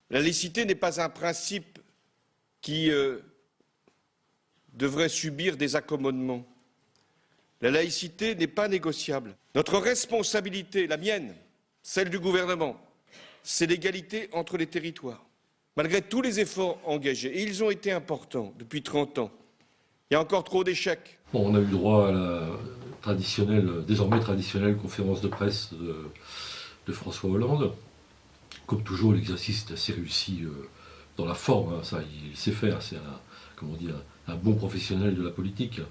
La laïcité n'est pas un principe qui devrait subir des accommodements. La laïcité n'est pas négociable. Notre responsabilité, la mienne, celle du gouvernement, c'est l'égalité entre les territoires. Malgré tous les efforts engagés, et ils ont été importants depuis 30 ans, il y a encore trop d'échecs. Bon, on a eu droit à la désormais traditionnelle conférence de presse de François Hollande. Comme toujours, l'exercice est assez réussi dans la forme, hein, ça il sait faire, c'est un bon professionnel de la politique.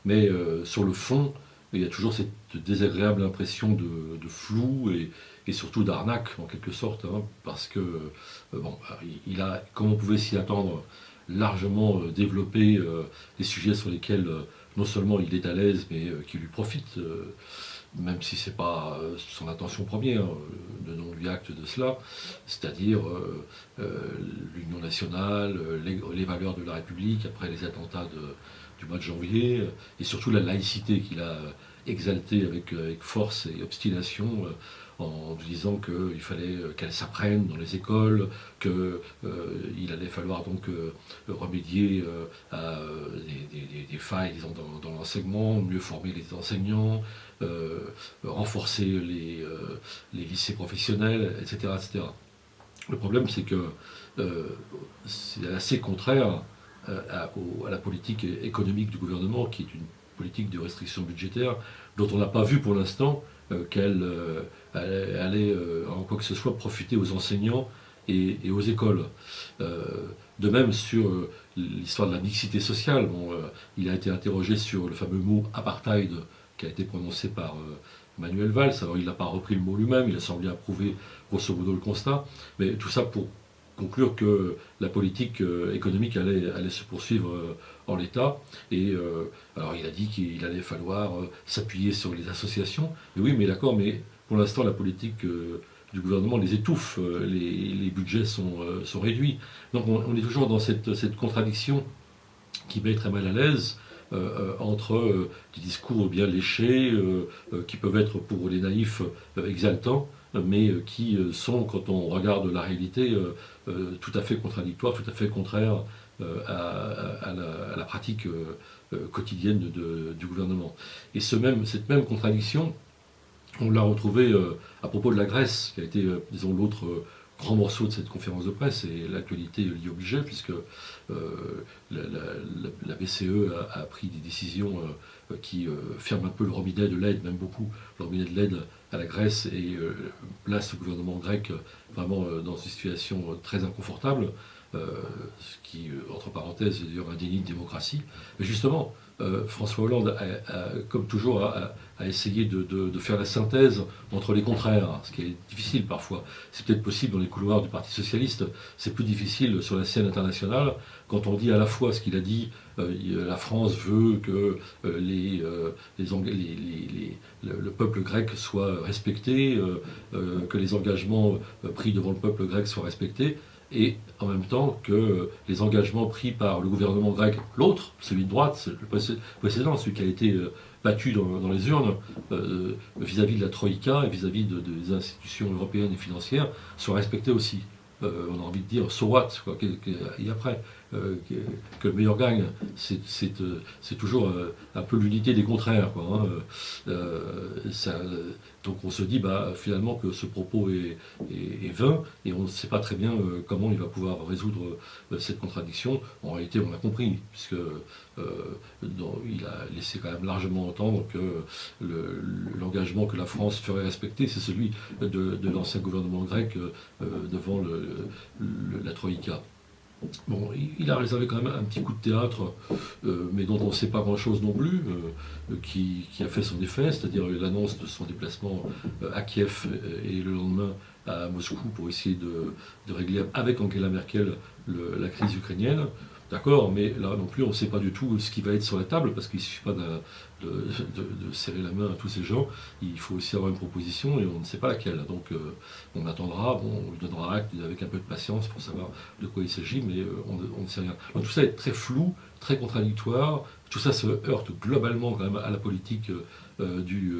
Mais sur le fond, il y a toujours cette désagréable impression de flou et surtout d'arnaque en quelque sorte, hein, parce que il a, comme on pouvait s'y attendre, largement développé les sujets sur lesquels non seulement il est à l'aise, mais qui lui profitent, même si ce n'est pas son intention première, de non lui acte de cela, c'est-à-dire l'union nationale, les valeurs de la République après les attentats du mois de janvier, et surtout la laïcité qu'il a exaltée avec force et obstination, en disant qu'il fallait qu'elle s'apprenne dans les écoles, qu'il allait falloir donc remédier à des failles disons, dans l'enseignement, mieux former les enseignants, renforcer les lycées professionnels, etc., etc. Le problème, c'est que c'est assez contraire à la politique économique du gouvernement, qui est une politique de restriction budgétaire, dont on n'a pas vu pour l'instant qu'elle allait, en quoi que ce soit, profiter aux enseignants et aux écoles. De même, sur l'histoire de la mixité sociale, il a été interrogé sur le fameux mot apartheid qui a été prononcé par Manuel Valls. Alors, il n'a pas repris le mot lui-même, il a semblé approuver grosso modo le constat, mais tout ça pour conclure que la politique économique allait se poursuivre en l'état. Et alors il a dit qu'il allait falloir s'appuyer sur les associations. Et oui, mais d'accord, mais pour l'instant la politique du gouvernement les étouffe, les budgets sont réduits. Donc on est toujours dans cette contradiction qui met très mal à l'aise entre des discours bien léchés, qui peuvent être pour les naïfs exaltants, mais qui sont, quand on regarde la réalité, tout à fait contradictoires, tout à fait contraires à la pratique quotidienne du gouvernement. Et cette même contradiction, on l'a retrouvée à propos de la Grèce, qui a été, disons, l'autre grand morceau de cette conférence de presse, et l'actualité l'y obligeait, puisque la BCE a pris des décisions qui ferment un peu le robinet de l'aide, même beaucoup le robinet de l'aide à la Grèce, et place le gouvernement grec vraiment dans une situation très inconfortable, ce qui, entre parenthèses, est d'ailleurs un déni de démocratie. Mais justement, François Hollande, comme toujours, a essayé de faire la synthèse entre les contraires, ce qui est difficile parfois. C'est peut-être possible dans les couloirs du Parti Socialiste, c'est plus difficile sur la scène internationale, quand on dit à la fois ce qu'il a dit, la France veut que le peuple grec soit respecté, que les engagements pris devant le peuple grec soient respectés, et en même temps que les engagements pris par le gouvernement grec, l'autre, celui de droite, le précédent, celui qui a été battu dans les urnes, vis-à-vis de la Troïka et vis-à-vis des institutions européennes et financières, soient respectés aussi. On a envie de dire so what, quoi, et après que le meilleur gagne, c'est toujours un peu l'unité des contraires, quoi, hein. Donc on se dit finalement que ce propos est vain, et on ne sait pas très bien comment il va pouvoir résoudre cette contradiction. En réalité, on l'a compris, puisque il a laissé quand même largement entendre que l'engagement que la France ferait respecter, c'est celui de l'ancien gouvernement grec devant la Troïka. Bon, il a réservé quand même un petit coup de théâtre, mais dont on ne sait pas grand-chose non plus, qui a fait son effet, c'est-à-dire l'annonce de son déplacement à Kiev et le lendemain à Moscou pour essayer de régler avec Angela Merkel la crise ukrainienne. D'accord, mais là non plus on ne sait pas du tout ce qui va être sur la table, parce qu'il ne suffit pas de serrer la main à tous ces gens, il faut aussi avoir une proposition et on ne sait pas laquelle. Donc on attendra, on lui donnera acte avec un peu de patience pour savoir de quoi il s'agit, mais on ne sait rien. Donc tout ça est très flou, très contradictoire, tout ça se heurte globalement quand même à la politique du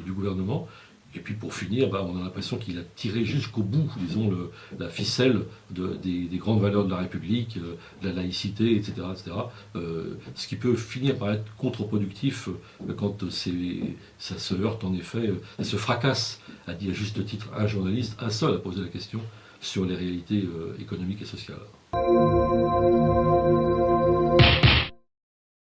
gouvernement. Et puis pour finir, on a l'impression qu'il a tiré jusqu'au bout, disons, la ficelle des grandes valeurs de la République, de la laïcité, etc. etc. Ce qui peut finir par être contre-productif quand ça se heurte en effet, ça se fracasse, a dit à juste titre un journaliste, un seul a posé la question sur les réalités économiques et sociales.